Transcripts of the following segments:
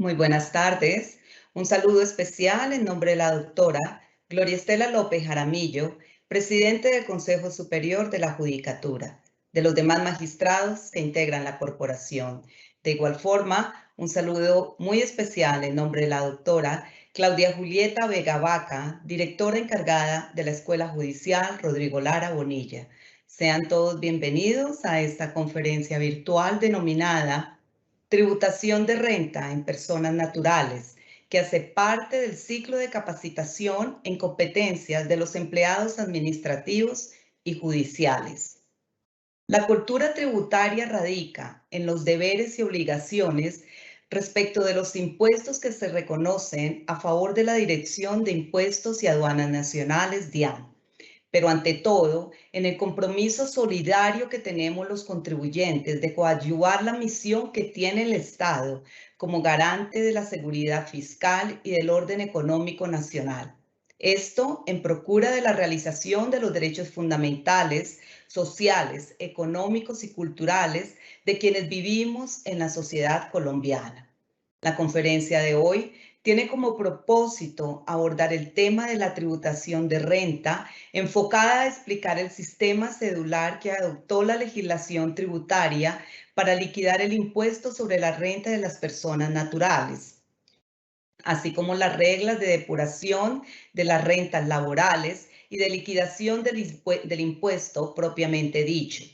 Muy buenas tardes. Un saludo especial en nombre de la doctora Gloria Estela López Jaramillo, presidente del Consejo Superior de la Judicatura, de los demás magistrados que integran la corporación. De igual forma, un saludo muy especial en nombre de la doctora Claudia Julieta Vega Vaca, directora encargada de la Escuela Judicial Rodrigo Lara Bonilla. Sean todos bienvenidos a esta conferencia virtual denominada Tributación de renta en personas naturales, que hace parte del ciclo de capacitación en competencias de los empleados administrativos y judiciales. La cultura tributaria radica en los deberes y obligaciones respecto de los impuestos que se reconocen a favor de la Dirección de Impuestos y Aduanas Nacionales, DIAN, pero ante todo, en el compromiso solidario que tenemos los contribuyentes de coadyuvar la misión que tiene el Estado como garante de la seguridad fiscal y del orden económico nacional. Esto en procura de la realización de los derechos fundamentales, sociales, económicos y culturales de quienes vivimos en la sociedad colombiana. La conferencia de hoy tiene como propósito abordar el tema de la tributación de renta, enfocada a explicar el sistema cedular que adoptó la legislación tributaria para liquidar el impuesto sobre la renta de las personas naturales, así como las reglas de depuración de las rentas laborales y de liquidación del impuesto propiamente dicho.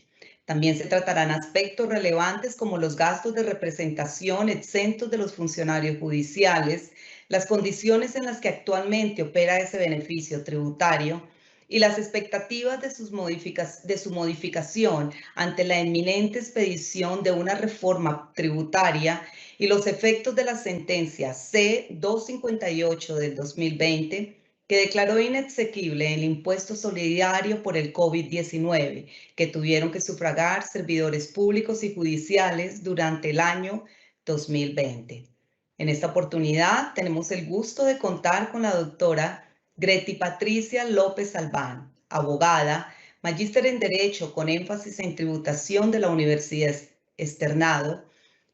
También se tratarán aspectos relevantes como los gastos de representación exentos de los funcionarios judiciales, las condiciones en las que actualmente opera ese beneficio tributario y las expectativas de su modificación ante la inminente expedición de una reforma tributaria y los efectos de la sentencia C-258 del 2020, que declaró inexequible el impuesto solidario por el COVID-19, que tuvieron que sufragar servidores públicos y judiciales durante el año 2020. En esta oportunidad tenemos el gusto de contar con la doctora Grety Patricia López Albán, abogada, magíster en Derecho con énfasis en tributación de la Universidad Externado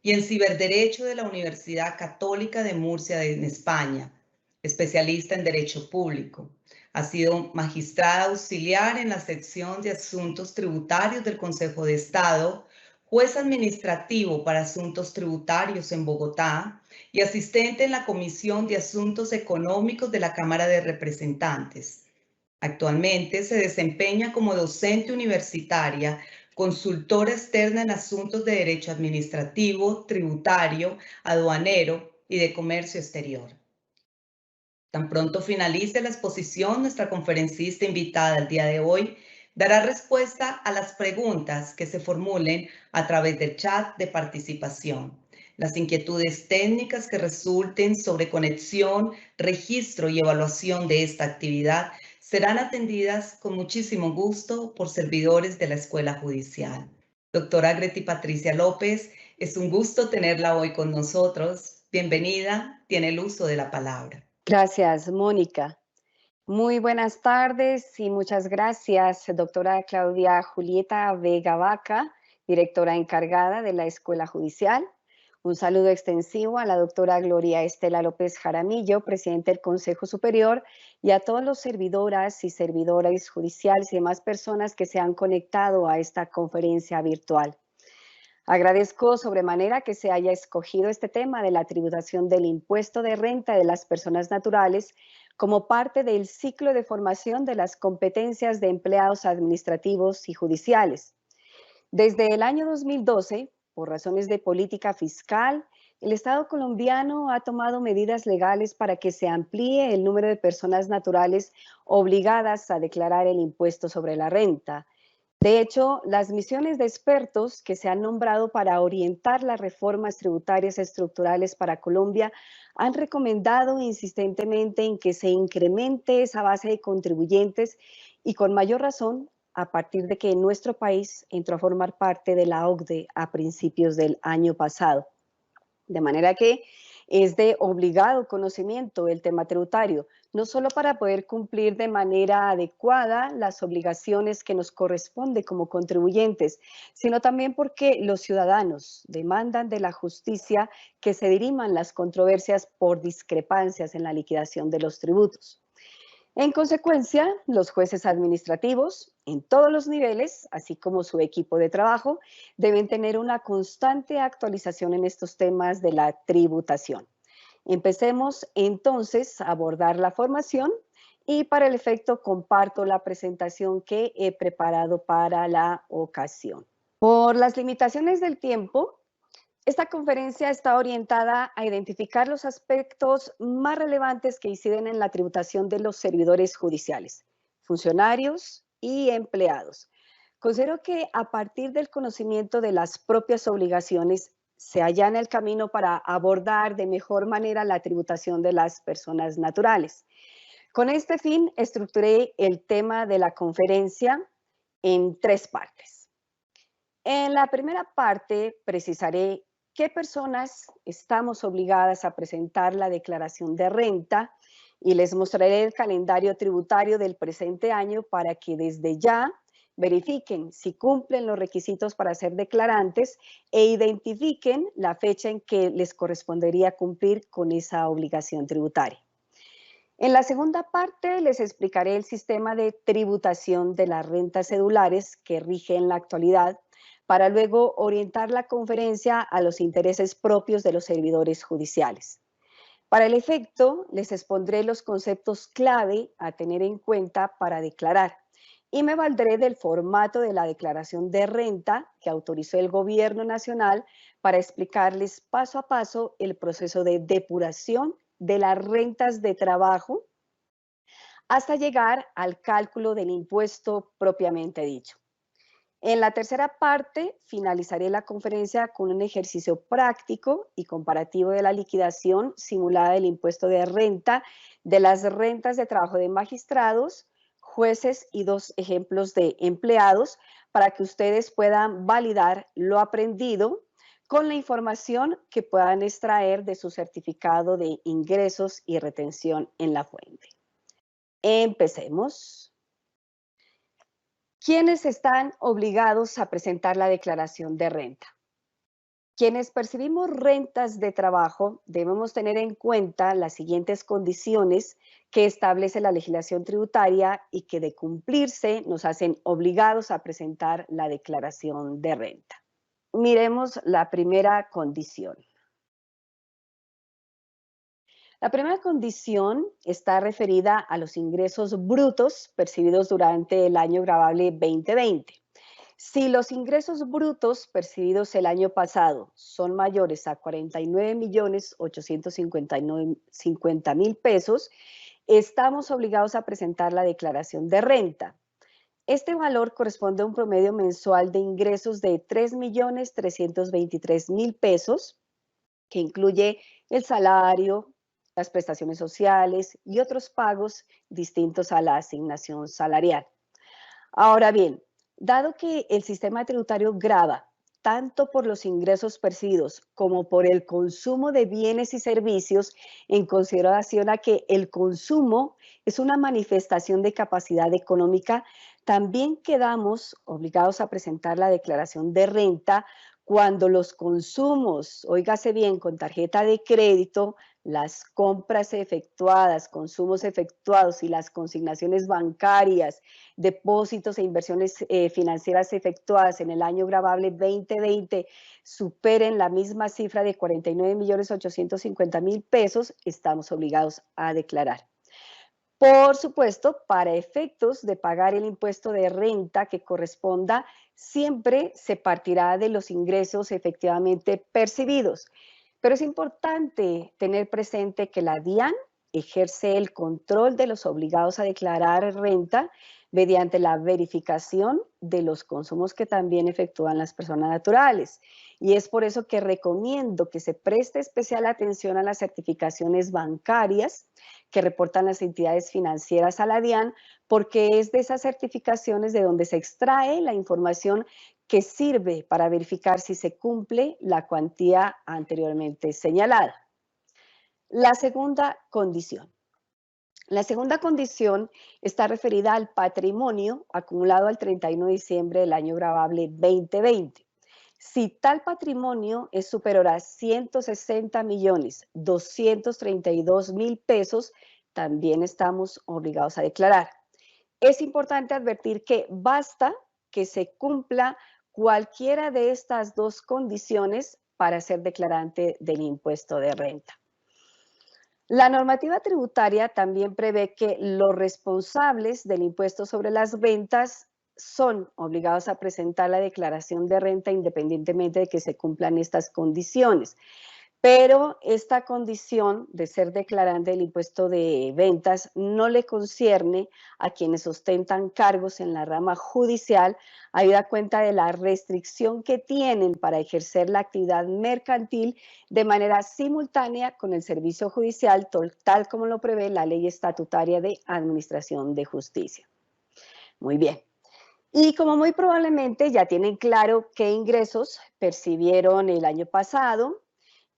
y en Ciberderecho de la Universidad Católica de Murcia en España, especialista en Derecho Público. Ha sido magistrada auxiliar en la sección de Asuntos Tributarios del Consejo de Estado, juez administrativo para asuntos tributarios en Bogotá y asistente en la Comisión de Asuntos Económicos de la Cámara de Representantes. Actualmente se desempeña como docente universitaria, consultora externa en asuntos de derecho administrativo, tributario, aduanero y de comercio exterior. Tan pronto finalice la exposición, nuestra conferencista invitada el día de hoy dará respuesta a las preguntas que se formulen a través del chat de participación. Las inquietudes técnicas que resulten sobre conexión, registro y evaluación de esta actividad serán atendidas con muchísimo gusto por servidores de la Escuela Judicial. Doctora Grety Patricia López, es un gusto tenerla hoy con nosotros. Bienvenida, tiene el uso de la palabra. Gracias, Mónica. Muy buenas tardes y muchas gracias, doctora Claudia Julieta Vega Vaca, directora encargada de la Escuela Judicial. Un saludo extensivo a la doctora Gloria Estela López Jaramillo, presidente del Consejo Superior, y a todos los servidoras y servidores judiciales y demás personas que se han conectado a esta conferencia virtual. Agradezco sobremanera que se haya escogido este tema de la tributación del impuesto de renta de las personas naturales como parte del ciclo de formación de las competencias de empleados administrativos y judiciales. Desde el año 2012, por razones de política fiscal, el Estado colombiano ha tomado medidas legales para que se amplíe el número de personas naturales obligadas a declarar el impuesto sobre la renta. De hecho, las misiones de expertos que se han nombrado para orientar las reformas tributarias estructurales para Colombia han recomendado insistentemente en que se incremente esa base de contribuyentes y con mayor razón a partir de que nuestro país entró a formar parte de la OCDE a principios del año pasado. De manera que Es de obligado conocimiento el tema tributario, no solo para poder cumplir de manera adecuada las obligaciones que nos corresponde como contribuyentes, sino también porque los ciudadanos demandan de la justicia que se diriman las controversias por discrepancias en la liquidación de los tributos. En consecuencia, los jueces administrativos, en todos los niveles, así como su equipo de trabajo, deben tener una constante actualización en estos temas de la tributación. Empecemos entonces a abordar la formación y para el efecto comparto la presentación que he preparado para la ocasión. Por las limitaciones del tiempo, esta conferencia está orientada a identificar los aspectos más relevantes que inciden en la tributación de los servidores judiciales, funcionarios y empleados. Considero que a partir del conocimiento de las propias obligaciones se allana el camino para abordar de mejor manera la tributación de las personas naturales. Con este fin, estructuré el tema de la conferencia en 3 partes. En la primera parte precisaré qué personas estamos obligadas a presentar la declaración de renta y les mostraré el calendario tributario del presente año para que desde ya verifiquen si cumplen los requisitos para ser declarantes e identifiquen la fecha en que les correspondería cumplir con esa obligación tributaria. En la segunda parte les explicaré el sistema de tributación de las rentas cedulares que rige en la actualidad para luego orientar la conferencia a los intereses propios de los servidores judiciales. Para el efecto, les expondré los conceptos clave a tener en cuenta para declarar y me valdré del formato de la declaración de renta que autorizó el Gobierno Nacional para explicarles paso a paso el proceso de depuración de las rentas de trabajo hasta llegar al cálculo del impuesto propiamente dicho. En la tercera parte finalizaré la conferencia con un ejercicio práctico y comparativo de la liquidación simulada del impuesto de renta de las rentas de trabajo de magistrados, jueces y 2 ejemplos de empleados para que ustedes puedan validar lo aprendido con la información que puedan extraer de su certificado de ingresos y retención en la fuente. Empecemos. ¿Quiénes están obligados a presentar la declaración de renta? Quienes percibimos rentas de trabajo debemos tener en cuenta las siguientes condiciones que establece la legislación tributaria y que de cumplirse nos hacen obligados a presentar la declaración de renta. Miremos la primera condición. La primera condición está referida a los ingresos brutos percibidos durante el año gravable 2020. Si los ingresos brutos percibidos el año pasado son mayores a 49.850.000 pesos, estamos obligados a presentar la declaración de renta. Este valor corresponde a un promedio mensual de ingresos de 3.323.000 pesos, que incluye el salario, las prestaciones sociales y otros pagos distintos a la asignación salarial. Ahora bien, dado que el sistema tributario grava tanto por los ingresos percibidos como por el consumo de bienes y servicios, en consideración a que el consumo es una manifestación de capacidad económica, también quedamos obligados a presentar la declaración de renta cuando los consumos, óigase bien, con tarjeta de crédito, las compras efectuadas, consumos efectuados y las consignaciones bancarias, depósitos e inversiones financieras efectuadas en el año gravable 2020 superen la misma cifra de 49.850.000 pesos, estamos obligados a declarar. Por supuesto, para efectos de pagar el impuesto de renta que corresponda, siempre se partirá de los ingresos efectivamente percibidos. Pero es importante tener presente que la DIAN ejerce el control de los obligados a declarar renta mediante la verificación de los consumos que también efectúan las personas naturales. Y es por eso que recomiendo que se preste especial atención a las certificaciones bancarias que reportan las entidades financieras a la DIAN, porque es de esas certificaciones de donde se extrae la información que sirve para verificar si se cumple la cuantía anteriormente señalada. La segunda condición. La segunda condición está referida al patrimonio acumulado al 31 de diciembre del año gravable 2020. Si tal patrimonio es superior a 160.232.000 pesos, también estamos obligados a declarar. Es importante advertir que basta que se cumpla cualquiera de estas dos condiciones para ser declarante del impuesto de renta. La normativa tributaria también prevé que los responsables del impuesto sobre las rentas son obligados a presentar la declaración de renta independientemente de que se cumplan estas condiciones. Pero esta condición de ser declarante del impuesto de ventas no le concierne a quienes ostentan cargos en la rama judicial, habida cuenta de la restricción que tienen para ejercer la actividad mercantil de manera simultánea con el servicio judicial, tal como lo prevé la Ley Estatutaria de Administración de Justicia. Muy bien. Y como muy probablemente ya tienen claro qué ingresos percibieron el año pasado,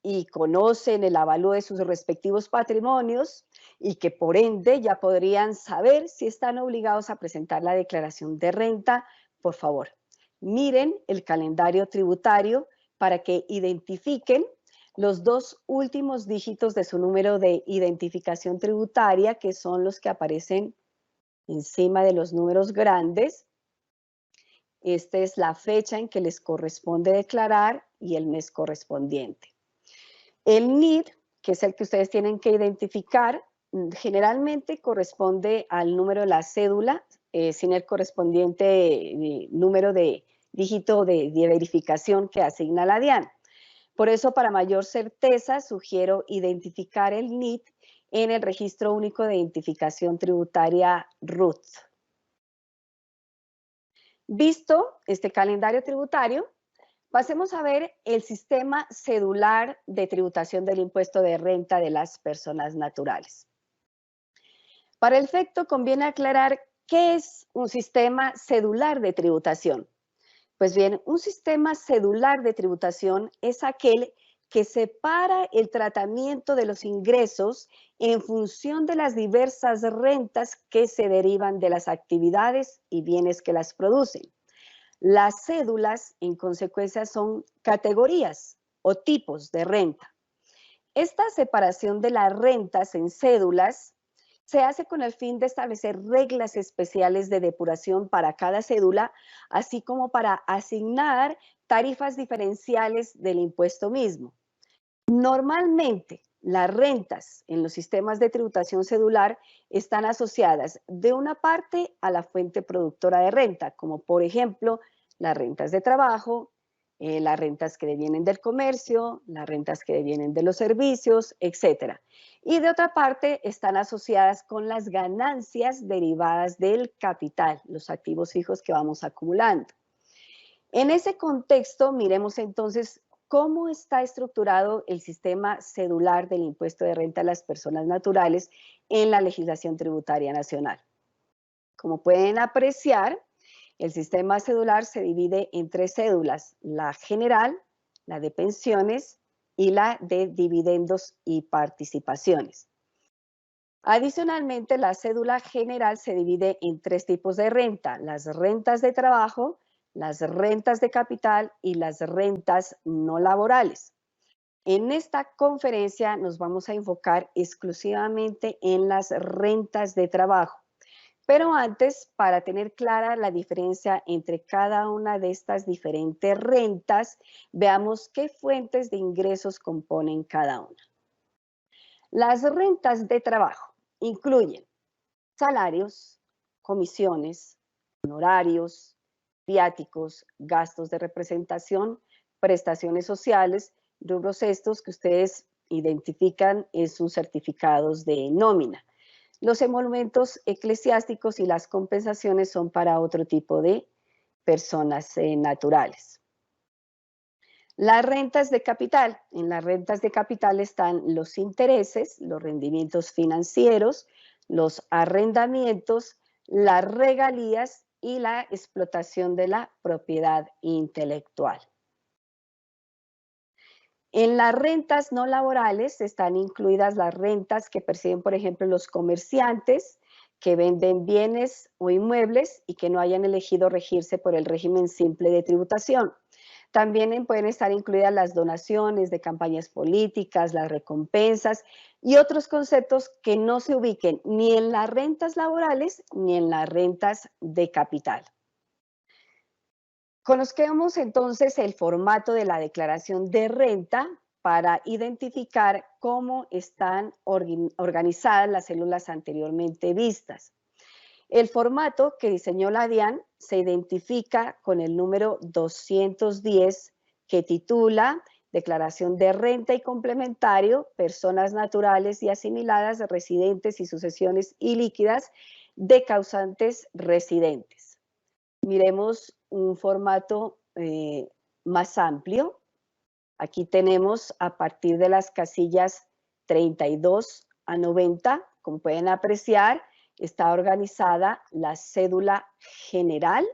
y conocen el avalúo de sus respectivos patrimonios y que por ende ya podrían saber si están obligados a presentar la declaración de renta, por favor, miren el calendario tributario para que identifiquen los dos últimos dígitos de su número de identificación tributaria, que son los que aparecen encima de los números grandes. Esta es la fecha en que les corresponde declarar y el mes correspondiente. El NID, que es el que ustedes tienen que identificar, generalmente corresponde al número de la cédula, sin el correspondiente número de dígito de verificación que asigna la DIAN. Por eso, para mayor certeza, sugiero identificar el NID en el Registro Único de Identificación Tributaria RUT. Visto este calendario tributario, pasemos a ver el sistema cedular de tributación del impuesto de renta de las personas naturales. Para el efecto, conviene aclarar qué es un sistema cedular de tributación. Pues bien, un sistema cedular de tributación es aquel que separa el tratamiento de los ingresos en función de las diversas rentas que se derivan de las actividades y bienes que las producen. Las cédulas, en consecuencia, son categorías o tipos de renta. Esta separación de las rentas en cédulas se hace con el fin de establecer reglas especiales de depuración para cada cédula, así como para asignar tarifas diferenciales del impuesto mismo. Normalmente, las rentas en los sistemas de tributación cedular están asociadas de una parte a la fuente productora de renta, como por ejemplo las rentas de trabajo, las rentas que devienen del comercio, las rentas que devienen de los servicios, etc. Y de otra parte están asociadas con las ganancias derivadas del capital, los activos fijos que vamos acumulando. En ese contexto, miremos entonces cómo está estructurado el sistema cedular del impuesto de renta a las personas naturales en la legislación tributaria nacional. Como pueden apreciar, el sistema cedular se divide en tres cédulas: la general, la de pensiones y la de dividendos y participaciones. Adicionalmente, la cédula general se divide en tres tipos de renta: las rentas de trabajo, las rentas de capital y las rentas no laborales. En esta conferencia nos vamos a enfocar exclusivamente en las rentas de trabajo. Pero antes, para tener clara la diferencia entre cada una de estas diferentes rentas, veamos qué fuentes de ingresos componen cada una. Las rentas de trabajo incluyen salarios, comisiones, honorarios, viáticos, gastos de representación, prestaciones sociales, rubros estos que ustedes identifican en sus certificados de nómina. Los emolumentos eclesiásticos y las compensaciones son para otro tipo de personas naturales. Las rentas de capital. En las rentas de capital están los intereses, los rendimientos financieros, los arrendamientos, las regalías y la explotación de la propiedad intelectual. En las rentas no laborales están incluidas las rentas que perciben, por ejemplo, los comerciantes que venden bienes o inmuebles y que no hayan elegido regirse por el régimen simple de tributación. También pueden estar incluidas las donaciones de campañas políticas, las recompensas y otros conceptos que no se ubiquen ni en las rentas laborales ni en las rentas de capital. Conozcamos entonces el formato de la declaración de renta para identificar cómo están organizadas las células anteriormente vistas. El formato que diseñó la DIAN se identifica con el número 210 que titula Declaración de Renta y Complementario, Personas Naturales y Asimiladas, Residentes y Sucesiones Ilíquidas de Causantes Residentes. Miremos un formato más amplio. Aquí tenemos a partir de las casillas 32 a 90, como pueden apreciar, está organizada la cédula general,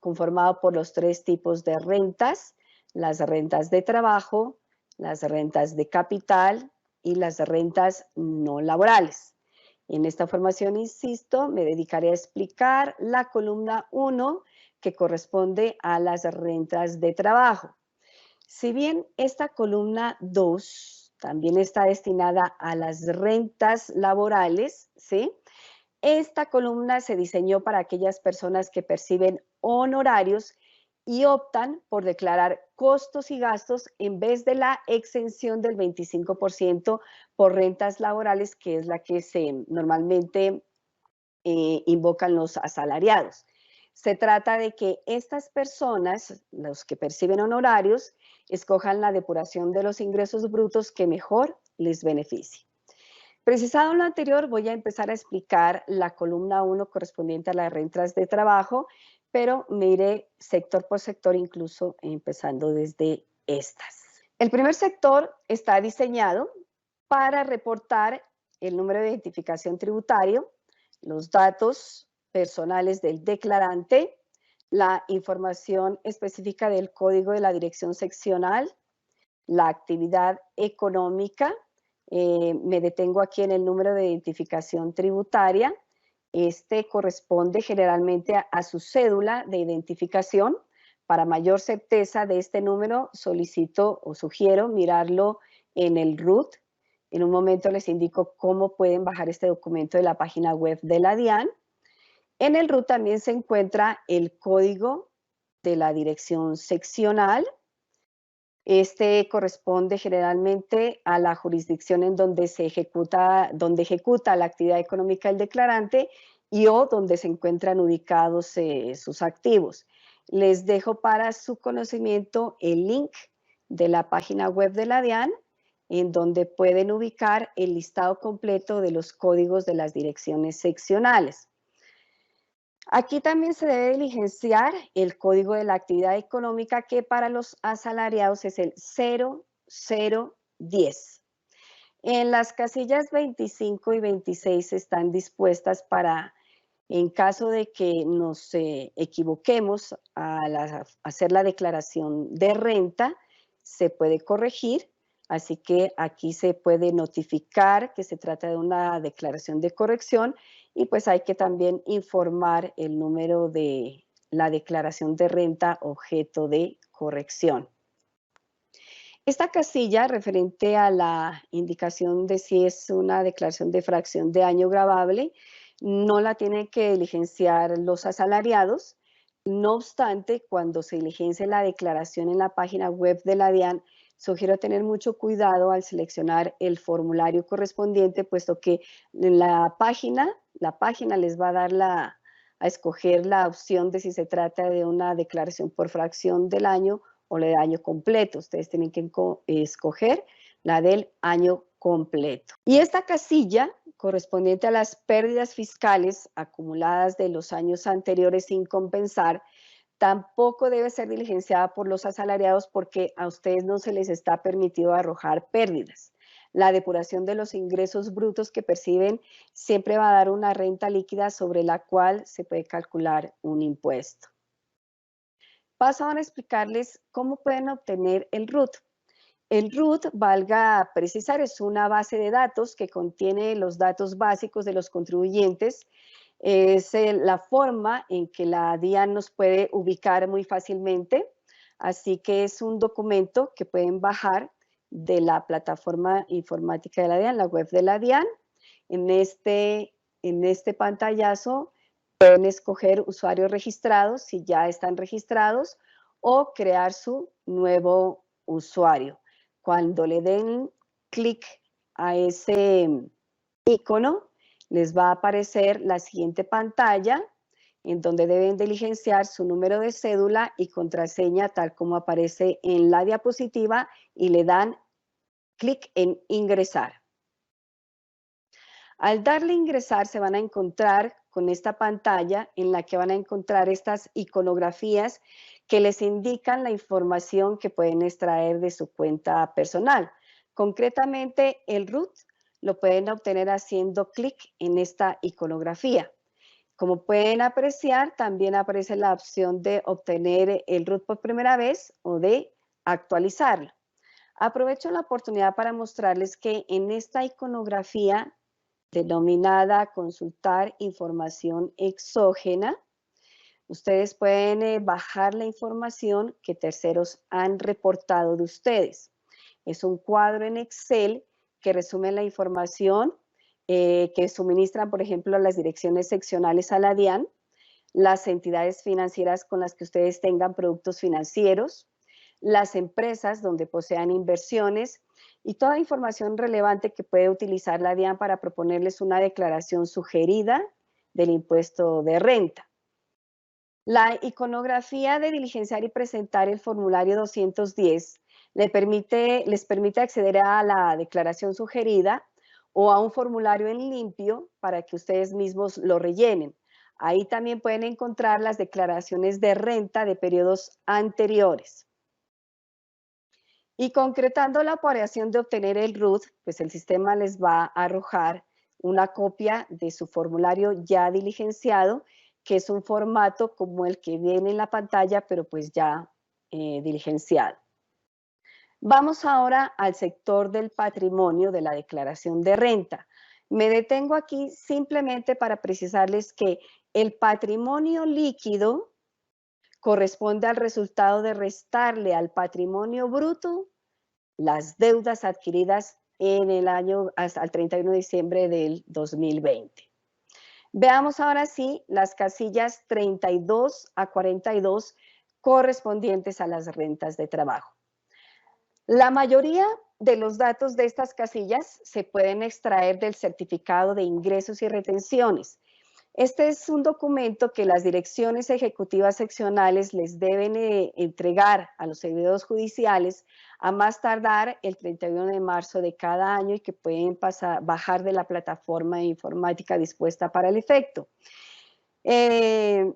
conformada por los tres tipos de rentas, las rentas de trabajo, las rentas de capital y las rentas no laborales. En esta formación, insisto, me dedicaré a explicar la columna 1, que corresponde a las rentas de trabajo. Si bien esta columna 2 también está destinada a las rentas laborales, ¿sí? Esta columna se diseñó para aquellas personas que perciben honorarios y optan por declarar costos y gastos en vez de la exención del 25% por rentas laborales, que es la que normalmente invocan los asalariados. Se trata de que estas personas, los que perciben honorarios, escojan la depuración de los ingresos brutos que mejor les beneficie. Precisado lo anterior, voy a empezar a explicar la columna 1 correspondiente a las rentas de trabajo, pero me iré sector por sector, incluso empezando desde estas. El primer sector está diseñado para reportar el número de identificación tributario, los datos personales del declarante, la información específica del código de la dirección seccional, la actividad económica. Me detengo aquí en el número de identificación tributaria. Este corresponde generalmente a su cédula de identificación. Para mayor certeza de este número, solicito o sugiero mirarlo en el RUT. En un momento les indico cómo pueden bajar este documento de la página web de la DIAN. En el RUT también se encuentra el código de la dirección seccional. Este corresponde generalmente a la jurisdicción en donde ejecuta la actividad económica el declarante y o donde se encuentran ubicados sus activos. Les dejo para su conocimiento el link de la página web de la DIAN, en donde pueden ubicar el listado completo de los códigos de las direcciones seccionales. Aquí también se debe diligenciar el código de la actividad económica, que para los asalariados es el 0010. En las casillas 25 y 26 están dispuestas para, en caso de que nos equivoquemos al hacer la declaración de renta, se puede corregir. Así que aquí se puede notificar que se trata de una declaración de corrección y pues hay que también informar el número de la declaración de renta objeto de corrección. Esta casilla referente a la indicación de si es una declaración de fracción de año gravable, no la tienen que diligenciar los asalariados. No obstante, cuando se diligencia la declaración en la página web de la DIAN, sugiero tener mucho cuidado al seleccionar el formulario correspondiente, puesto que en la página les va a dar a escoger la opción de si se trata de una declaración por fracción del año o la de año completo. Ustedes tienen que escoger la del año completo. Y esta casilla correspondiente a las pérdidas fiscales acumuladas de los años anteriores sin compensar, tampoco debe ser diligenciada por los asalariados porque a ustedes no se les está permitido arrojar pérdidas. La depuración de los ingresos brutos que perciben siempre va a dar una renta líquida sobre la cual se puede calcular un impuesto. Paso ahora a explicarles cómo pueden obtener el RUT. El RUT, valga precisar, es una base de datos que contiene los datos básicos de los contribuyentes. Es la forma en que la DIAN nos puede ubicar muy fácilmente. Así que es un documento que pueden bajar de la plataforma informática de la DIAN, la web de la DIAN. En este pantallazo pueden escoger usuarios registrados si ya están registrados o crear su nuevo usuario. Cuando le den clic a ese icono, les va a aparecer la siguiente pantalla en donde deben diligenciar su número de cédula y contraseña tal como aparece en la diapositiva y le dan clic en ingresar. Al darle ingresar se van a encontrar con esta pantalla en la que van a encontrar estas iconografías que les indican la información que pueden extraer de su cuenta personal. Concretamente, el RUT lo pueden obtener haciendo clic en esta iconografía. Como pueden apreciar, también aparece la opción de obtener el RUT por primera vez o de actualizarlo. Aprovecho la oportunidad para mostrarles que en esta iconografía denominada consultar información exógena, ustedes pueden bajar la información que terceros han reportado de ustedes. Es un cuadro en Excel que resume la información que suministran, por ejemplo, las direcciones seccionales a la DIAN, las entidades financieras con las que ustedes tengan productos financieros, las empresas donde posean inversiones y toda información relevante que puede utilizar la DIAN para proponerles una declaración sugerida del impuesto de renta. La iconografía de diligenciar y presentar el formulario 210 les permite acceder a la declaración sugerida o a un formulario en limpio para que ustedes mismos lo rellenen. Ahí también pueden encontrar las declaraciones de renta de periodos anteriores. Y concretando la operación de obtener el RUT, pues el sistema les va a arrojar una copia de su formulario ya diligenciado, que es un formato como el que viene en la pantalla, pero pues ya diligenciado. Vamos ahora al sector del patrimonio de la declaración de renta. Me detengo aquí simplemente para precisarles que el patrimonio líquido corresponde al resultado de restarle al patrimonio bruto las deudas adquiridas en el año hasta el 31 de diciembre del 2020. Veamos ahora sí las casillas 32 a 42 correspondientes a las rentas de trabajo. La mayoría de los datos de estas casillas se pueden extraer del certificado de ingresos y retenciones. Este es un documento que las direcciones ejecutivas seccionales les deben entregar a los servidores judiciales a más tardar el 31 de marzo de cada año y que pueden bajar de la plataforma informática dispuesta para el efecto. El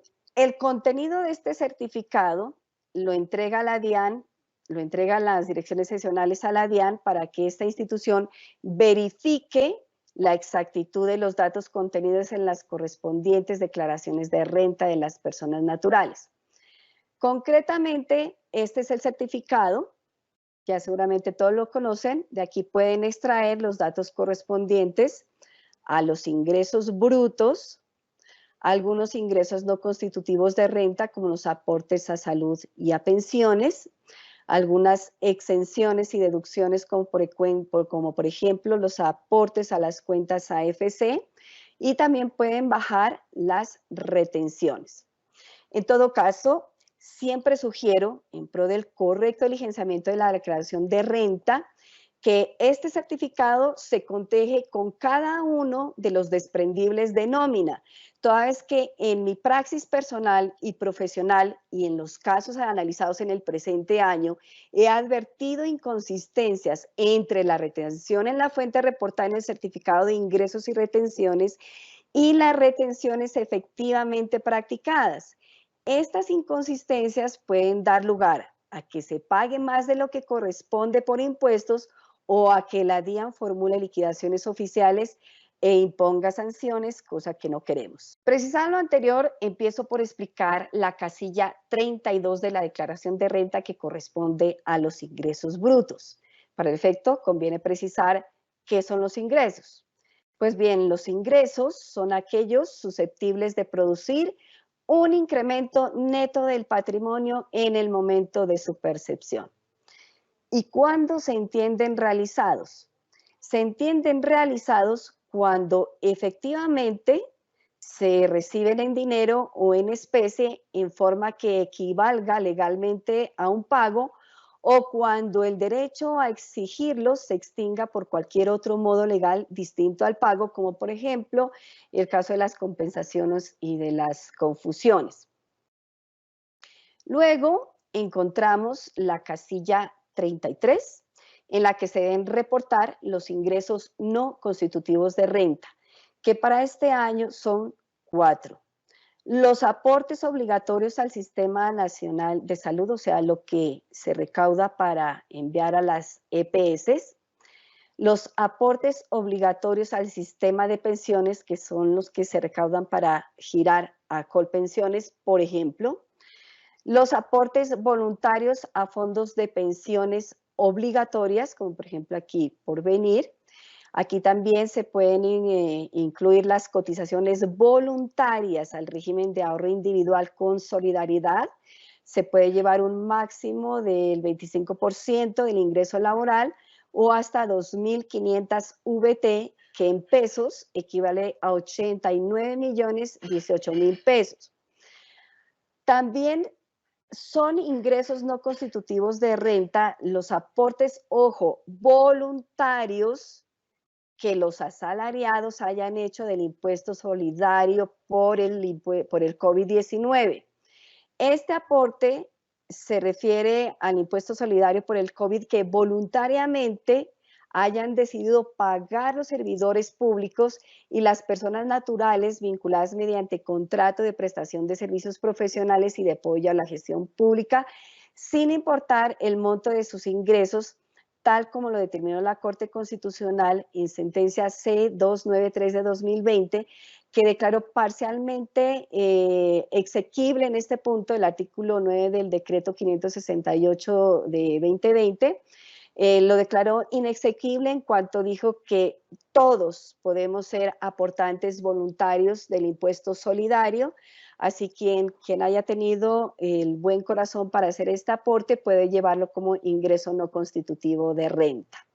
contenido de este certificado lo entrega la DIAN, lo entregan las direcciones seccionales a la DIAN para que esta institución verifique la exactitud de los datos contenidos en las correspondientes declaraciones de renta de las personas naturales. Concretamente, este es el certificado, ya seguramente todos lo conocen, de aquí pueden extraer los datos correspondientes a los ingresos brutos, algunos ingresos no constitutivos de renta como los aportes a salud y a pensiones, algunas exenciones y deducciones como por ejemplo los aportes a las cuentas AFC y también pueden bajar las retenciones. En todo caso, siempre sugiero, en pro del correcto diligenciamiento de la declaración de renta, que este certificado se conteje con cada uno de los desprendibles de nómina, toda vez que en mi praxis personal y profesional y en los casos analizados en el presente año, he advertido inconsistencias entre la retención en la fuente reportada en el certificado de ingresos y retenciones y las retenciones efectivamente practicadas. Estas inconsistencias pueden dar lugar a que se pague más de lo que corresponde por impuestos o a que la DIAN formule liquidaciones oficiales e imponga sanciones, cosa que no queremos. Precisando lo anterior, empiezo por explicar la casilla 32 de la declaración de renta que corresponde a los ingresos brutos. Para el efecto, conviene precisar qué son los ingresos. Pues bien, los ingresos son aquellos susceptibles de producir un incremento neto del patrimonio en el momento de su percepción. ¿Y cuándo se entienden realizados? Se entienden realizados cuando efectivamente se reciben en dinero o en especie en forma que equivalga legalmente a un pago, o cuando el derecho a exigirlos se extinga por cualquier otro modo legal distinto al pago, como por ejemplo el caso de las compensaciones y de las confusiones. Luego encontramos la casilla 33, en la que se deben reportar los ingresos no constitutivos de renta, que para este año son 4. Los aportes obligatorios al Sistema Nacional de Salud, o sea, lo que se recauda para enviar a las EPS, los aportes obligatorios al sistema de pensiones, que son los que se recaudan para girar a Colpensiones, por ejemplo, los aportes voluntarios a fondos de pensiones obligatorias, como por ejemplo aquí Porvenir. Aquí también se pueden incluir las cotizaciones voluntarias al régimen de ahorro individual con solidaridad. Se puede llevar un máximo del 25% del ingreso laboral o hasta 2.500 VT, que en pesos equivale a 89.018.000 pesos. También son ingresos no constitutivos de renta los aportes, ojo, voluntarios que los asalariados hayan hecho del impuesto solidario por el COVID-19. Este aporte se refiere al impuesto solidario por el COVID que voluntariamente hayan decidido pagar los servidores públicos y las personas naturales vinculadas mediante contrato de prestación de servicios profesionales y de apoyo a la gestión pública, sin importar el monto de sus ingresos, tal como lo determinó la Corte Constitucional en sentencia C293 de 2020, que declaró parcialmente exequible en este punto el artículo 9 del decreto 568 de 2020. Lo declaró inexequible en cuanto dijo que todos podemos ser aportantes voluntarios del impuesto solidario, así que quien haya tenido el buen corazón para hacer este aporte puede llevarlo como ingreso no constitutivo de renta.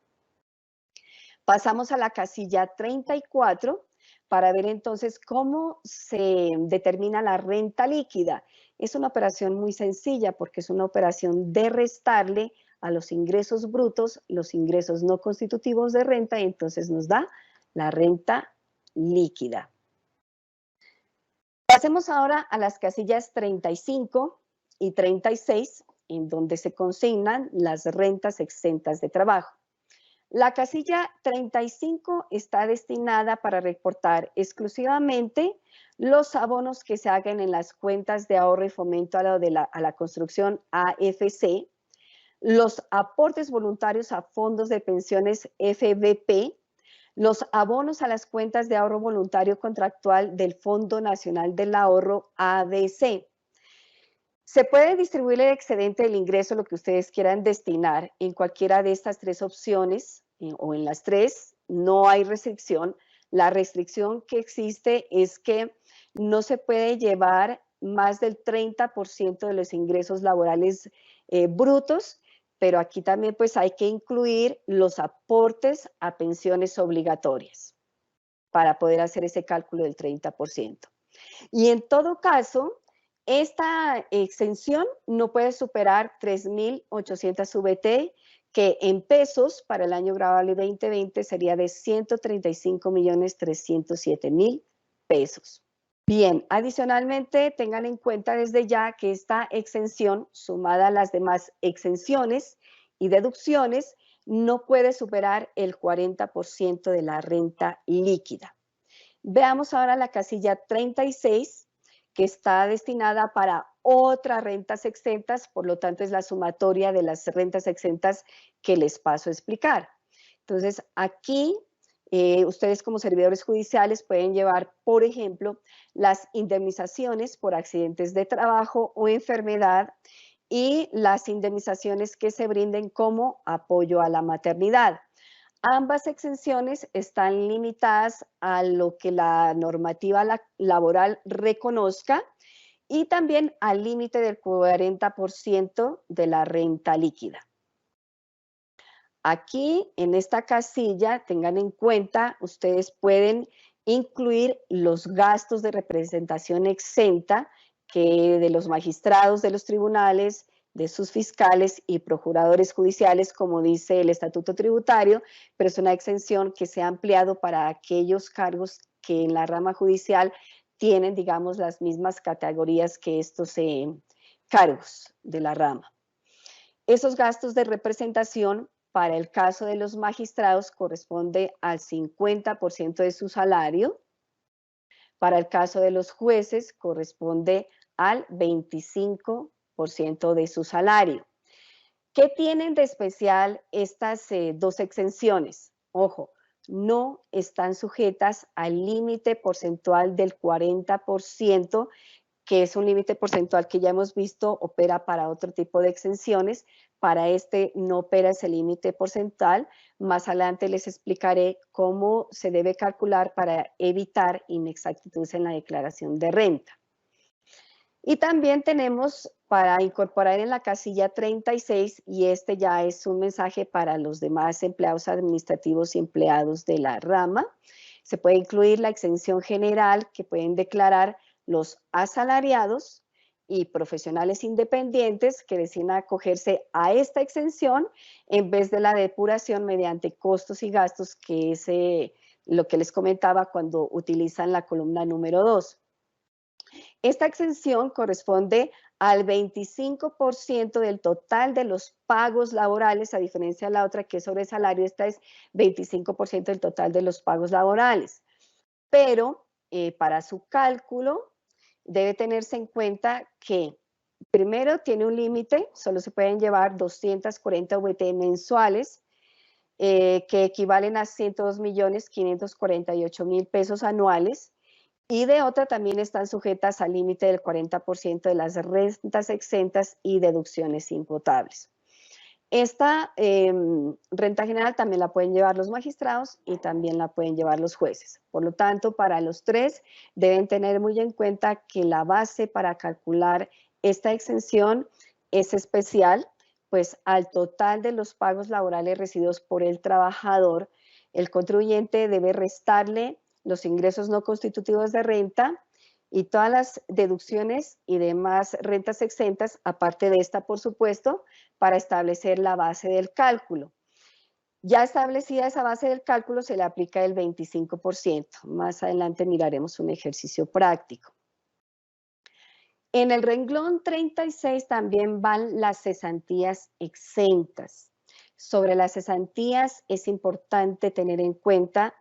Pasamos a la casilla 34 para ver entonces cómo se determina la renta líquida. Es una operación muy sencilla porque es una operación de restarle a los ingresos brutos los ingresos no constitutivos de renta y entonces nos da la renta líquida. Pasemos ahora a las casillas 35 y 36, en donde se consignan las rentas exentas de trabajo. La casilla 35 está destinada para reportar exclusivamente los abonos que se hagan en las cuentas de ahorro y fomento a la construcción AFC, los aportes voluntarios a fondos de pensiones FBP, los abonos a las cuentas de ahorro voluntario contractual del Fondo Nacional del Ahorro ADC. Se puede distribuir el excedente del ingreso, lo que ustedes quieran destinar, en cualquiera de estas tres opciones o en las tres, no hay restricción. La restricción que existe es que no se puede llevar más del 30% de los ingresos laborales brutos, pero aquí también pues hay que incluir los aportes a pensiones obligatorias para poder hacer ese cálculo del 30%. Y en todo caso, esta exención no puede superar 3.800 VT, que en pesos para el año grabable 2020 sería de 135.307.000 pesos. Bien, adicionalmente tengan en cuenta desde ya que esta exención, sumada a las demás exenciones y deducciones, no puede superar el 40% de la renta líquida. Veamos ahora la casilla 36, que está destinada para otras rentas exentas, por lo tanto es la sumatoria de las rentas exentas que les paso a explicar. Entonces, aquí ustedes como servidores judiciales pueden llevar, por ejemplo, las indemnizaciones por accidentes de trabajo o enfermedad y las indemnizaciones que se brinden como apoyo a la maternidad. Ambas exenciones están limitadas a lo que la normativa laboral reconozca y también al límite del 40% de la renta líquida. Aquí, en esta casilla, tengan en cuenta, ustedes pueden incluir los gastos de representación exenta que de los magistrados de los tribunales, de sus fiscales y procuradores judiciales, como dice el Estatuto Tributario, pero es una exención que se ha ampliado para aquellos cargos que en la rama judicial tienen, digamos, las mismas categorías que estos cargos de la rama. Esos gastos de representación para el caso de los magistrados corresponde al 50% de su salario. Para el caso de los jueces corresponde al 25% de su salario. ¿Qué tienen de especial estas dos exenciones? Ojo, no están sujetas al límite porcentual del 40%, que es un límite porcentual que ya hemos visto opera para otro tipo de exenciones. Para este no opera ese límite porcentual. Más adelante les explicaré cómo se debe calcular para evitar inexactitudes en la declaración de renta. Y también tenemos para incorporar en la casilla 36, y este ya es un mensaje para los demás empleados administrativos y empleados de la rama, se puede incluir la exención general que pueden declarar los asalariados y profesionales independientes que deciden acogerse a esta exención en vez de la depuración mediante costos y gastos, que es lo que les comentaba cuando utilizan la columna número 2. Esta exención corresponde al 25% del total de los pagos laborales, a diferencia de la otra que es sobre salario, esta es 25% del total de los pagos laborales. Pero para su cálculo debe tenerse en cuenta que primero tiene un límite, solo se pueden llevar 240 VT mensuales, que equivalen a 102.548.000 pesos anuales, y de otra también están sujetas al límite del 40% de las rentas exentas y deducciones imputables. Esta renta general también la pueden llevar los magistrados y también la pueden llevar los jueces. Por lo tanto, para los tres deben tener muy en cuenta que la base para calcular esta exención es especial, pues al total de los pagos laborales recibidos por el trabajador, el contribuyente debe restarle los ingresos no constitutivos de renta y todas las deducciones y demás rentas exentas, aparte de esta, por supuesto, para establecer la base del cálculo. Ya establecida esa base del cálculo, se le aplica el 25%. Más adelante miraremos un ejercicio práctico. En el renglón 36 también van las cesantías exentas. Sobre las cesantías es importante tener en cuenta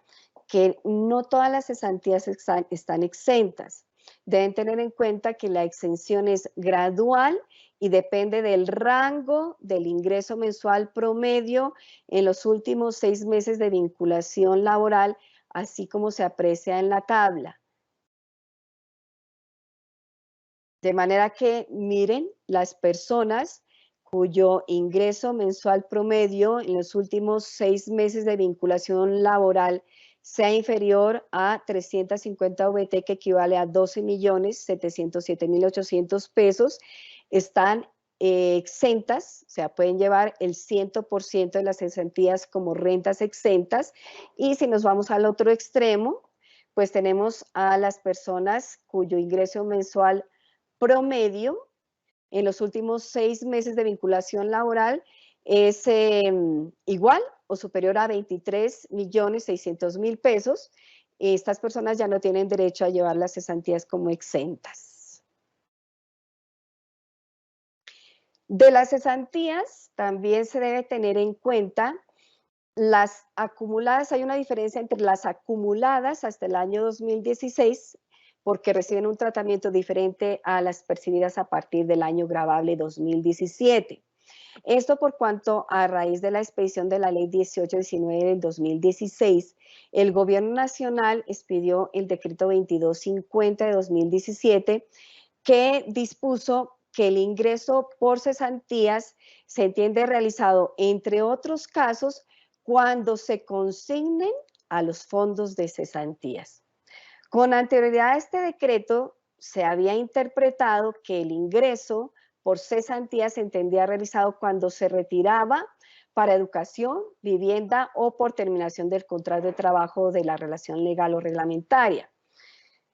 que no todas las cesantías están exentas. Deben tener en cuenta que la exención es gradual y depende del rango del ingreso mensual promedio en los últimos 6 meses de vinculación laboral, así como se aprecia en la tabla. De manera que miren las personas cuyo ingreso mensual promedio en los últimos 6 meses de vinculación laboral sea inferior a 350 VT, que equivale a 12.707.800 pesos, están exentas, o sea, pueden llevar el 100% de las cesantías como rentas exentas. Y si nos vamos al otro extremo, pues tenemos a las personas cuyo ingreso mensual promedio en los últimos 6 meses de vinculación laboral es igual o superior a 23.600.000 pesos. Estas personas ya no tienen derecho a llevar las cesantías como exentas. De las cesantías también se debe tener en cuenta las acumuladas. Hay una diferencia entre las acumuladas hasta el año 2016, porque reciben un tratamiento diferente a las percibidas a partir del año gravable 2017. Esto por cuanto, a raíz de la expedición de la Ley 1819 del 2016, el Gobierno Nacional expidió el Decreto 2250 de 2017, que dispuso que el ingreso por cesantías se entiende realizado, entre otros casos, cuando se consignen a los fondos de cesantías. Con anterioridad a este decreto, se había interpretado que el ingreso por cesantía se entendía realizado cuando se retiraba para educación, vivienda o por terminación del contrato de trabajo de la relación legal o reglamentaria.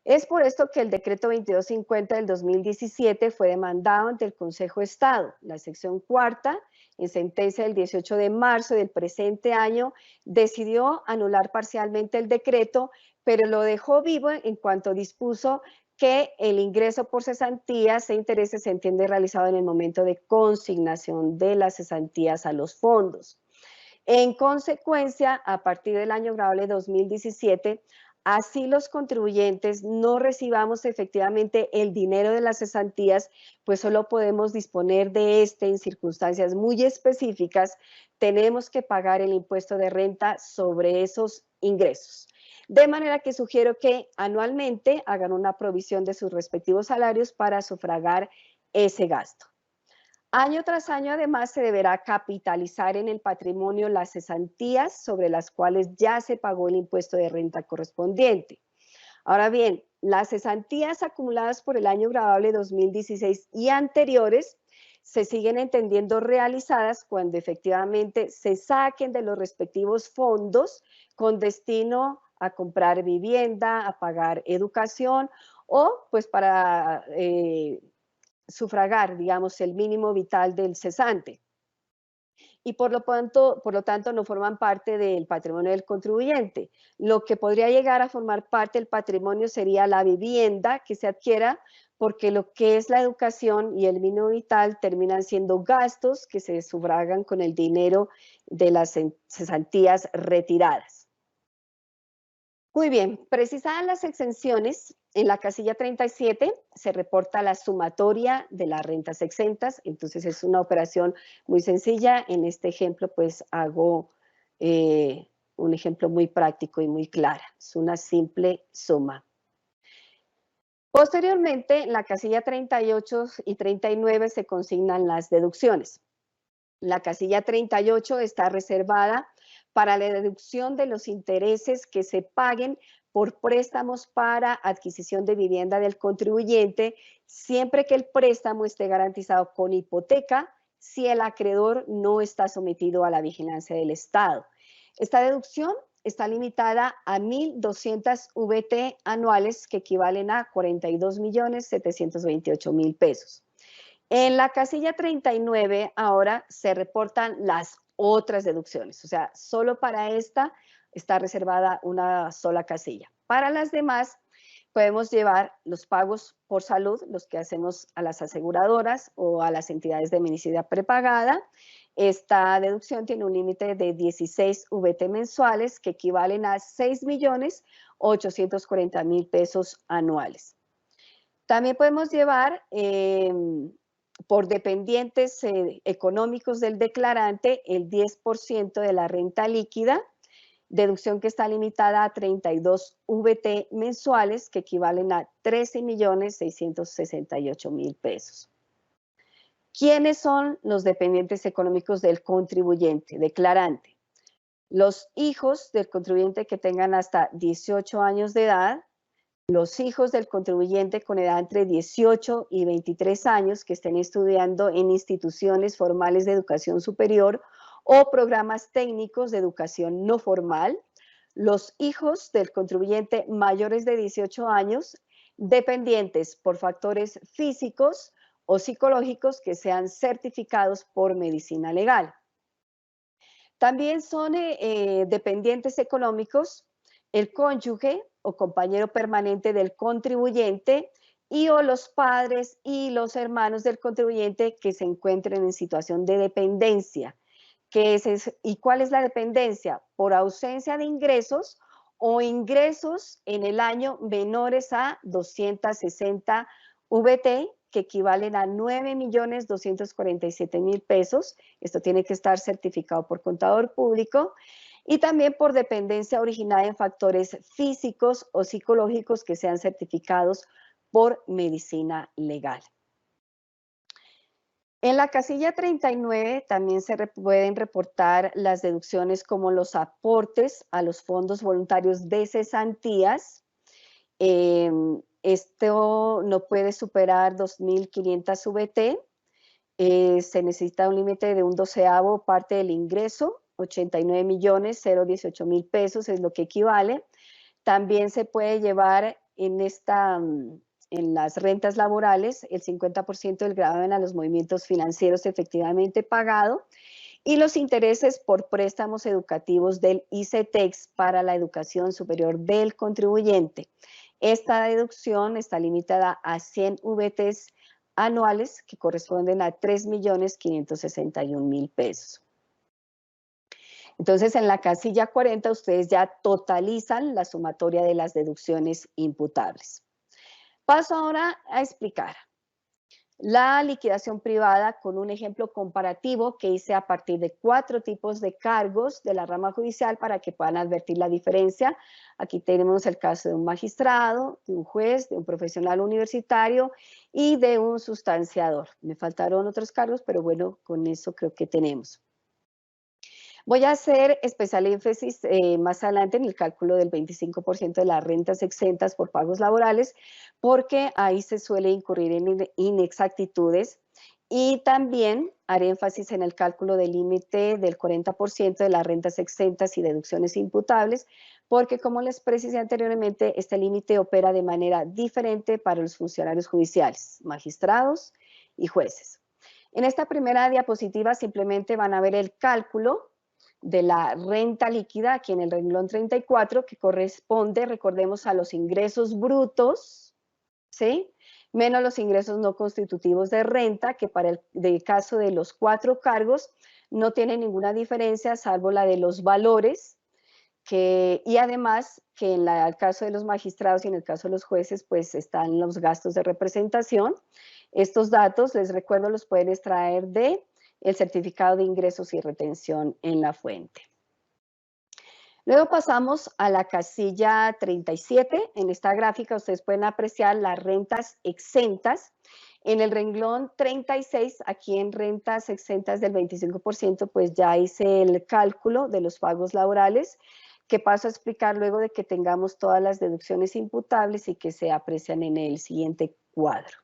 Es por esto que el decreto 2250 del 2017 fue demandado ante el Consejo de Estado. La sección cuarta, en sentencia del 18 de marzo del presente año, decidió anular parcialmente el decreto, pero lo dejó vivo en cuanto dispuso que el ingreso por cesantías e intereses se entiende realizado en el momento de consignación de las cesantías a los fondos. En consecuencia, a partir del año grabable 2017, así los contribuyentes no recibamos efectivamente el dinero de las cesantías, pues solo podemos disponer de este en circunstancias muy específicas, tenemos que pagar el impuesto de renta sobre esos ingresos. De manera que sugiero que anualmente hagan una provisión de sus respectivos salarios para sufragar ese gasto. Año tras año, además, se deberá capitalizar en el patrimonio las cesantías sobre las cuales ya se pagó el impuesto de renta correspondiente. Ahora bien, las cesantías acumuladas por el año grabable 2016 y anteriores se siguen entendiendo realizadas cuando efectivamente se saquen de los respectivos fondos con destino a comprar vivienda, a pagar educación o pues para sufragar, digamos, el mínimo vital del cesante. Y por lo tanto, no forman parte del patrimonio del contribuyente. Lo que podría llegar a formar parte del patrimonio sería la vivienda que se adquiera, porque lo que es la educación y el mínimo vital terminan siendo gastos que se sufragan con el dinero de las cesantías retiradas. Muy bien, precisadas las exenciones, en la casilla 37 se reporta la sumatoria de las rentas exentas, entonces es una operación muy sencilla. En este ejemplo pues hago un ejemplo muy práctico y muy claro, es una simple suma. Posteriormente, en la casilla 38 y 39 se consignan las deducciones. La casilla 38 está reservada para la deducción de los intereses que se paguen por préstamos para adquisición de vivienda del contribuyente, siempre que el préstamo esté garantizado con hipoteca, si el acreedor no está sometido a la vigilancia del Estado. Esta deducción está limitada a 1.200 VT anuales, que equivalen a 42.728.000 pesos. En la casilla 39 ahora se reportan las otras deducciones, o sea, solo para esta está reservada una sola casilla. Para las demás podemos llevar los pagos por salud, los que hacemos a las aseguradoras o a las entidades de medicina prepagada. Esta deducción tiene un límite de 16 VT mensuales, que equivalen a 6.840.000 pesos anuales. También podemos llevar por dependientes económicos del declarante el 10% de la renta líquida, deducción que está limitada a 32 VT mensuales, que equivalen a 13.668.000 pesos. ¿Quiénes son los dependientes económicos del contribuyente, declarante? Los hijos del contribuyente que tengan hasta 18 años de edad, los hijos del contribuyente con edad entre 18 y 23 años que estén estudiando en instituciones formales de educación superior o programas técnicos de educación no formal, los hijos del contribuyente mayores de 18 años, dependientes por factores físicos o psicológicos que sean certificados por medicina legal. También son dependientes económicos el cónyuge o compañero permanente del contribuyente y o los padres y los hermanos del contribuyente que se encuentren en situación de dependencia. ¿Y cuál es la dependencia? Por ausencia de ingresos o ingresos en el año menores a 260 VT, que equivalen a 9.247.000 pesos. Esto tiene que estar certificado por contador público. Y también por dependencia originada en factores físicos o psicológicos que sean certificados por medicina legal. En la casilla 39 también se pueden reportar las deducciones como los aportes a los fondos voluntarios de cesantías. Esto no puede superar 2.500 VT. Se necesita un límite de un 12avo parte del ingreso, 89.018.000 pesos es lo que equivale. También se puede llevar en las rentas laborales el 50% del gravamen a los movimientos financieros efectivamente pagado y los intereses por préstamos educativos del ICETEX para la educación superior del contribuyente. Esta deducción está limitada a 100 VTs anuales que corresponden a 3.561.000 pesos. Entonces, en la casilla 40 ustedes ya totalizan la sumatoria de las deducciones imputables. Paso ahora a explicar la liquidación privada con un ejemplo comparativo que hice a partir de 4 tipos de cargos de la rama judicial para que puedan advertir la diferencia. Aquí tenemos el caso de un magistrado, de un juez, de un profesional universitario y de un sustanciador. Me faltaron otros cargos, pero bueno, con eso creo que tenemos. Voy a hacer especial énfasis más adelante en el cálculo del 25% de las rentas exentas por pagos laborales, porque ahí se suele incurrir en inexactitudes. Y también haré énfasis en el cálculo del límite del 40% de las rentas exentas y deducciones imputables, porque como les precisé anteriormente, este límite opera de manera diferente para los funcionarios judiciales, magistrados y jueces. En esta primera diapositiva simplemente van a ver el cálculo de la renta líquida aquí en el renglón 34, que corresponde, recordemos, a los ingresos brutos, ¿sí? Menos los ingresos no constitutivos de renta, que para el caso de los 4 cargos no tiene ninguna diferencia, salvo la de los valores, y además que en el caso de los magistrados y en el caso de los jueces, pues están los gastos de representación. Estos datos, les recuerdo, los pueden extraer de el certificado de ingresos y retención en la fuente. Luego pasamos a la casilla 37. En esta gráfica ustedes pueden apreciar las rentas exentas. En el renglón 36, aquí en rentas exentas del 25%, pues ya hice el cálculo de los pagos laborales, que paso a explicar luego de que tengamos todas las deducciones imputables y que se aprecian en el siguiente cuadro.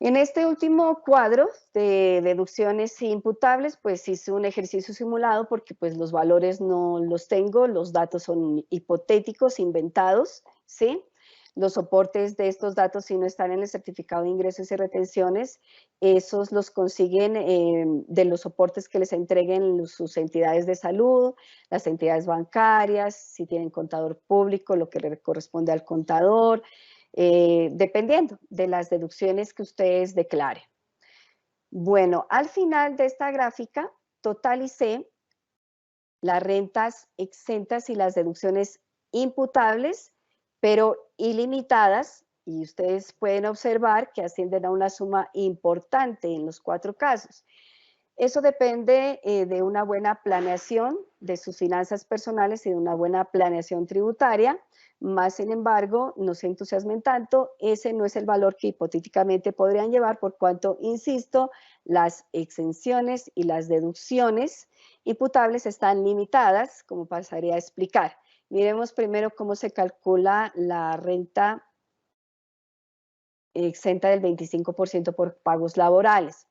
En este último cuadro de deducciones imputables, pues hice un ejercicio simulado porque pues los valores no los tengo, los datos son hipotéticos, inventados, ¿sí? Los soportes de estos datos, si no están en el certificado de ingresos y retenciones, esos los consiguen de los soportes que les entreguen sus entidades de salud, las entidades bancarias, si tienen contador público, lo que le corresponde al contador, dependiendo de las deducciones que ustedes declaren. Bueno, al final de esta gráfica totalicé las rentas exentas y las deducciones imputables, pero ilimitadas, y ustedes pueden observar que ascienden a una suma importante en los 4 casos. Eso depende de una buena planeación de sus finanzas personales y de una buena planeación tributaria, más sin embargo, no se entusiasmen tanto, ese no es el valor que hipotéticamente podrían llevar, por cuanto, insisto, las exenciones y las deducciones imputables están limitadas, como pasaré a explicar. Miremos primero cómo se calcula la renta exenta del 25% por pagos laborales.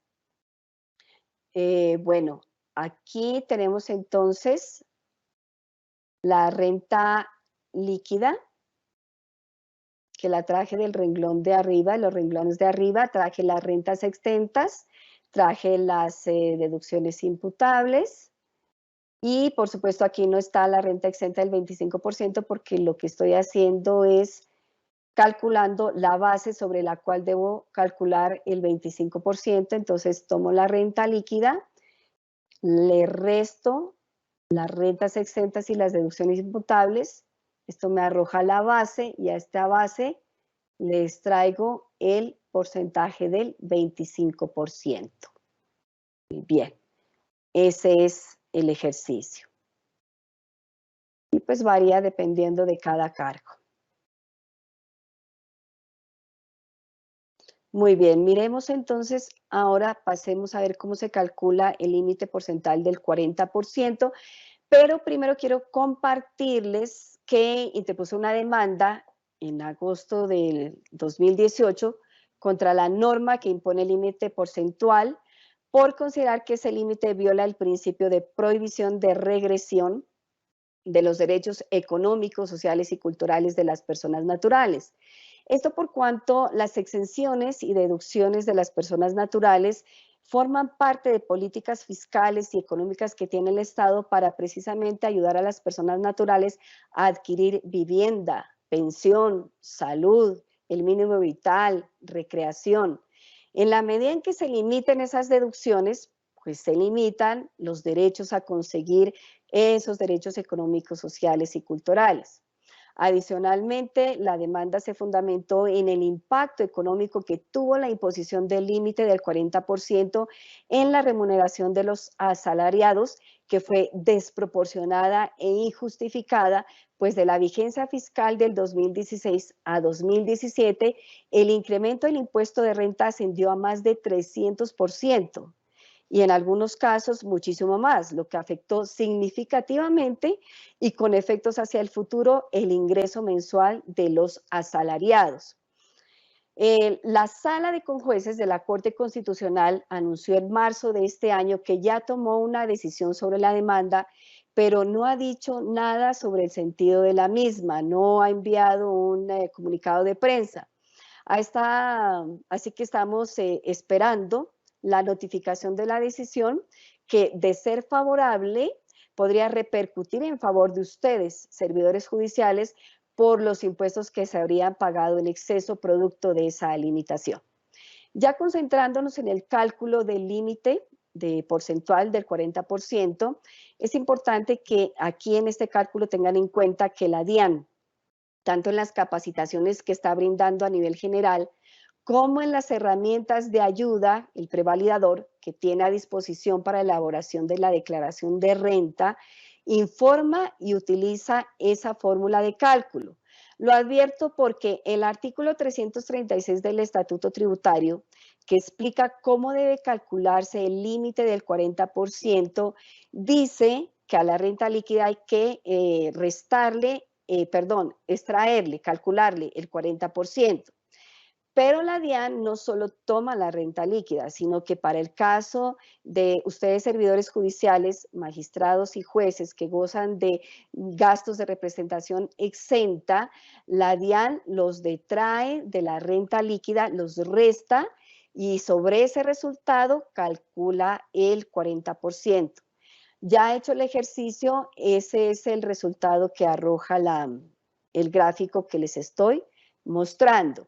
Bueno, aquí tenemos entonces la renta líquida, que la traje del renglón de arriba, los renglones de arriba, traje las rentas exentas, traje las deducciones imputables y por supuesto aquí no está la renta exenta del 25% porque lo que estoy haciendo es calculando la base sobre la cual debo calcular el 25%, entonces tomo la renta líquida, le resto las rentas exentas y las deducciones imputables, esto me arroja la base y a esta base les traigo el porcentaje del 25%. Bien, ese es el ejercicio. Y pues varía dependiendo de cada cargo. Muy bien, miremos entonces, ahora pasemos a ver cómo se calcula el límite porcentual del 40%, pero primero quiero compartirles que interpuse una demanda en agosto del 2018 contra la norma que impone el límite porcentual por considerar que ese límite viola el principio de prohibición de regresión de los derechos económicos, sociales y culturales de las personas naturales. Esto por cuanto las exenciones y deducciones de las personas naturales forman parte de políticas fiscales y económicas que tiene el Estado para precisamente ayudar a las personas naturales a adquirir vivienda, pensión, salud, el mínimo vital, recreación. En la medida en que se limiten esas deducciones, pues se limitan los derechos a conseguir esos derechos económicos, sociales y culturales. Adicionalmente, la demanda se fundamentó en el impacto económico que tuvo la imposición del límite del 40% en la remuneración de los asalariados, que fue desproporcionada e injustificada, pues de la vigencia fiscal del 2016 a 2017, el incremento del impuesto de renta ascendió a más de 300%. Y en algunos casos muchísimo más, lo que afectó significativamente y con efectos hacia el futuro el ingreso mensual de los asalariados. La Sala de Conjueces de la Corte Constitucional anunció en marzo de este año que ya tomó una decisión sobre la demanda, pero no ha dicho nada sobre el sentido de la misma, no ha enviado un comunicado de prensa. Así que estamos esperando la notificación de la decisión que, de ser favorable, podría repercutir en favor de ustedes, servidores judiciales, por los impuestos que se habrían pagado en exceso producto de esa limitación. Ya concentrándonos en el cálculo del límite de porcentual del 40%, es importante que aquí en este cálculo tengan en cuenta que la DIAN, tanto en las capacitaciones que está brindando a nivel general, como en las herramientas de ayuda, el prevalidador que tiene a disposición para elaboración de la declaración de renta, informa y utiliza esa fórmula de cálculo. Lo advierto porque el artículo 336 del Estatuto Tributario, que explica cómo debe calcularse el límite del 40%, dice que a la renta líquida hay que extraerle, calcularle el 40%. Pero la DIAN no solo toma la renta líquida, sino que para el caso de ustedes servidores judiciales, magistrados y jueces que gozan de gastos de representación exenta, la DIAN los detrae de la renta líquida, los resta y sobre ese resultado calcula el 40%. Ya hecho el ejercicio, ese es el resultado que arroja el gráfico que les estoy mostrando.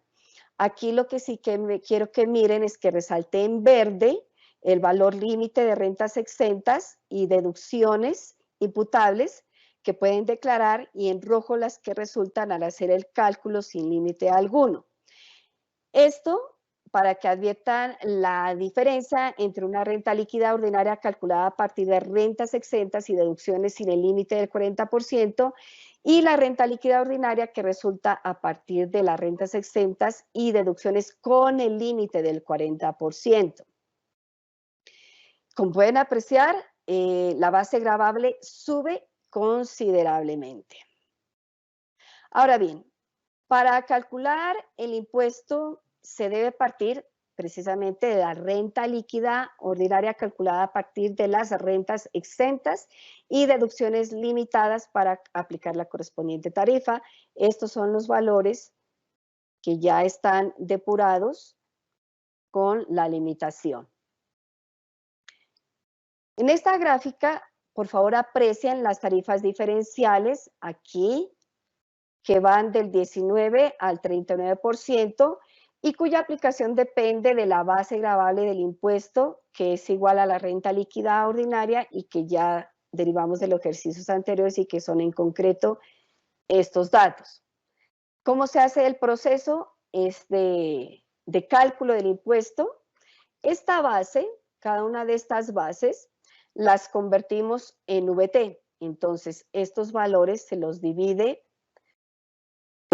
Aquí lo que sí que quiero que miren es que resalte en verde el valor límite de rentas exentas y deducciones imputables que pueden declarar, y en rojo las que resultan al hacer el cálculo sin límite alguno. Esto para que adviertan la diferencia entre una renta líquida ordinaria calculada a partir de rentas exentas y deducciones sin el límite del 40% y la renta líquida ordinaria que resulta a partir de las rentas exentas y deducciones con el límite del 40%. Como pueden apreciar, la base gravable sube considerablemente. Ahora bien, para calcular el impuesto se debe partir precisamente de la renta líquida ordinaria calculada a partir de las rentas exentas y deducciones limitadas para aplicar la correspondiente tarifa. Estos son los valores que ya están depurados con la limitación. En esta gráfica, por favor, aprecien las tarifas diferenciales aquí, que van del 19 al 39% y cuya aplicación depende de la base gravable del impuesto, que es igual a la renta líquida ordinaria y que ya derivamos de los ejercicios anteriores y que son en concreto estos datos. ¿Cómo se hace el proceso? Es de cálculo del impuesto. Esta base, cada una de estas bases, las convertimos en VT. Entonces, estos valores se los divide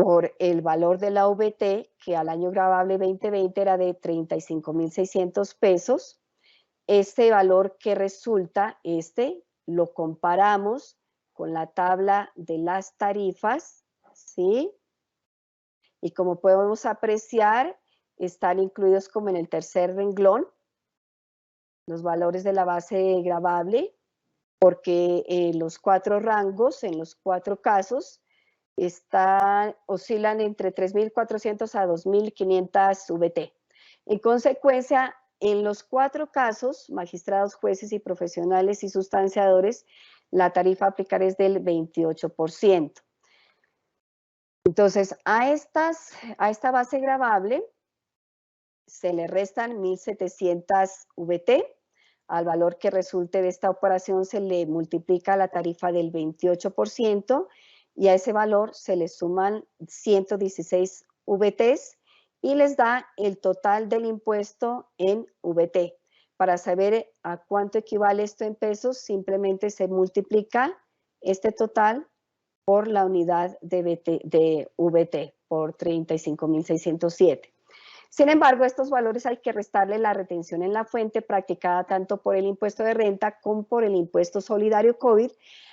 por el valor de la VT, que al año gravable 2020 era de 35.600 pesos. Este valor que resulta, lo comparamos con la tabla de las tarifas, ¿sí? Y como podemos apreciar, están incluidos como en el tercer renglón los valores de la base gravable, porque los 4 rangos, en los 4 casos, oscilan entre 3.400 a 2.500 VT. En consecuencia, en los 4 casos, magistrados, jueces y profesionales y sustanciadores, la tarifa a aplicar es del 28%. Entonces, a esta base gravable se le restan 1.700 VT. Al valor que resulte de esta operación se le multiplica la tarifa del 28% y a ese valor se le suman 116 VTs y les da el total del impuesto en VT. Para saber a cuánto equivale esto en pesos, simplemente se multiplica este total por la unidad de VT, por 35.607. Sin embargo, estos valores hay que restarle la retención en la fuente practicada tanto por el impuesto de renta como por el impuesto solidario COVID,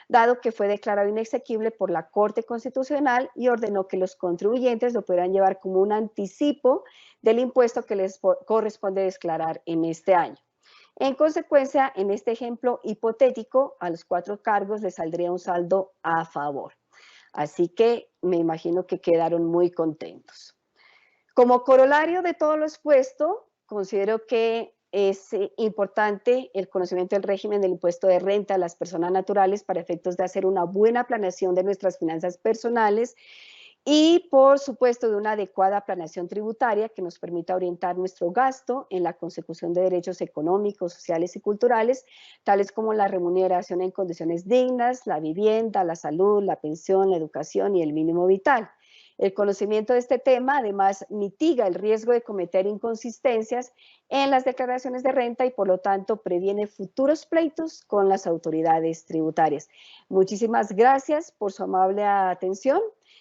dado que fue declarado inexequible por la Corte Constitucional y ordenó que los contribuyentes lo pudieran llevar como un anticipo del impuesto que les corresponde declarar en este año. En consecuencia, en este ejemplo hipotético, a los 4 cargos les saldría un saldo a favor. Así que me imagino que quedaron muy contentos. Como corolario de todo lo expuesto, considero que es importante el conocimiento del régimen del impuesto de renta a las personas naturales para efectos de hacer una buena planeación de nuestras finanzas personales y, por supuesto, de una adecuada planeación tributaria que nos permita orientar nuestro gasto en la consecución de derechos económicos, sociales y culturales, tales como la remuneración en condiciones dignas, la vivienda, la salud, la pensión, la educación y el mínimo vital. El conocimiento de este tema, además, mitiga el riesgo de cometer inconsistencias en las declaraciones de renta y, por lo tanto, previene futuros pleitos con las autoridades tributarias. Muchísimas gracias por su amable atención.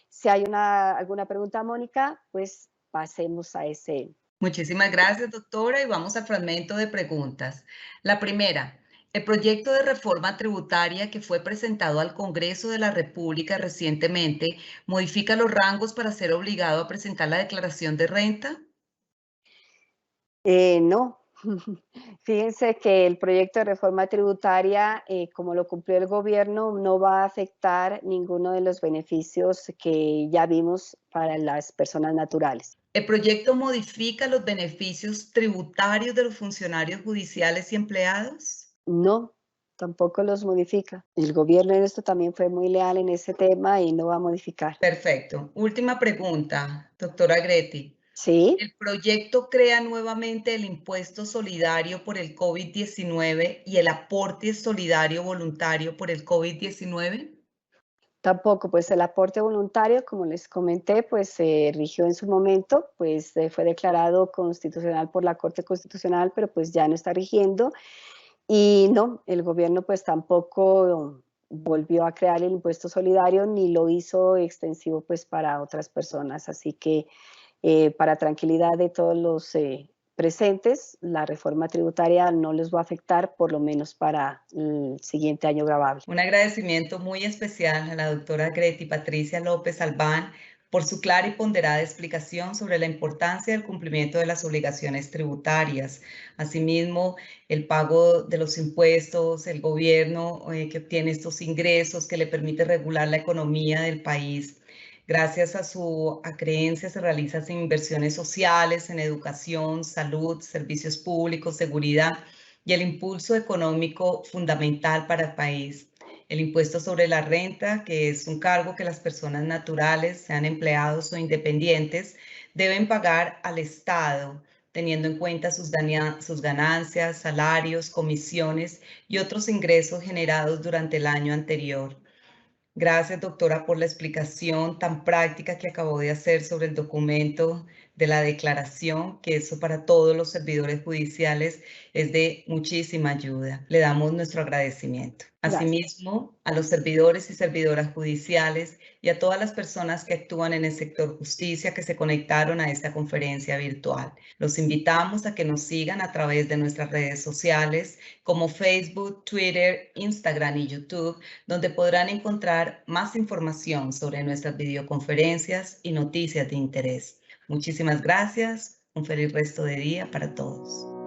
Si hay alguna pregunta, Mónica, pues pasemos a ese. Muchísimas gracias, doctora, y vamos al fragmento de preguntas. La primera, el proyecto de reforma tributaria que fue presentado al Congreso de la República recientemente modifica los rangos para ser obligado a presentar la declaración de renta. No. Fíjense que el proyecto de reforma tributaria, como lo cumplió el gobierno, no va a afectar ninguno de los beneficios que ya vimos para las personas naturales. El proyecto modifica los beneficios tributarios de los funcionarios judiciales y empleados. No, tampoco los modifica. El gobierno en esto también fue muy leal en ese tema y no va a modificar. Perfecto. Última pregunta, doctora Gretti. Sí. ¿El proyecto crea nuevamente el impuesto solidario por el COVID-19 y el aporte solidario voluntario por el COVID-19? Tampoco, pues el aporte voluntario, como les comenté, pues se rigió en su momento, pues fue declarado constitucional por la Corte Constitucional, pero pues ya no está rigiendo. Y no, el gobierno pues tampoco volvió a crear el impuesto solidario ni lo hizo extensivo pues para otras personas. Así que para tranquilidad de todos los presentes, la reforma tributaria no les va a afectar, por lo menos para el siguiente año gravable. Un agradecimiento muy especial a la doctora Gretti Patricia López Albán por su clara y ponderada explicación sobre la importancia del cumplimiento de las obligaciones tributarias. Asimismo, el pago de los impuestos, el gobierno que obtiene estos ingresos que le permite regular la economía del país. Gracias a su creencia se realizan inversiones sociales en educación, salud, servicios públicos, seguridad y el impulso económico fundamental para el país. El impuesto sobre la renta, que es un cargo que las personas naturales, sean empleados o independientes, deben pagar al Estado, teniendo en cuenta sus ganancias, salarios, comisiones y otros ingresos generados durante el año anterior. Gracias, doctora, por la explicación tan práctica que acabó de hacer sobre el documento de la declaración, que eso para todos los servidores judiciales es de muchísima ayuda. Le damos nuestro agradecimiento. Gracias. Asimismo, a los servidores y servidoras judiciales y a todas las personas que actúan en el sector justicia que se conectaron a esta conferencia virtual. Los invitamos a que nos sigan a través de nuestras redes sociales como Facebook, Twitter, Instagram y YouTube, donde podrán encontrar más información sobre nuestras videoconferencias y noticias de interés. Muchísimas gracias. Un feliz resto de día para todos.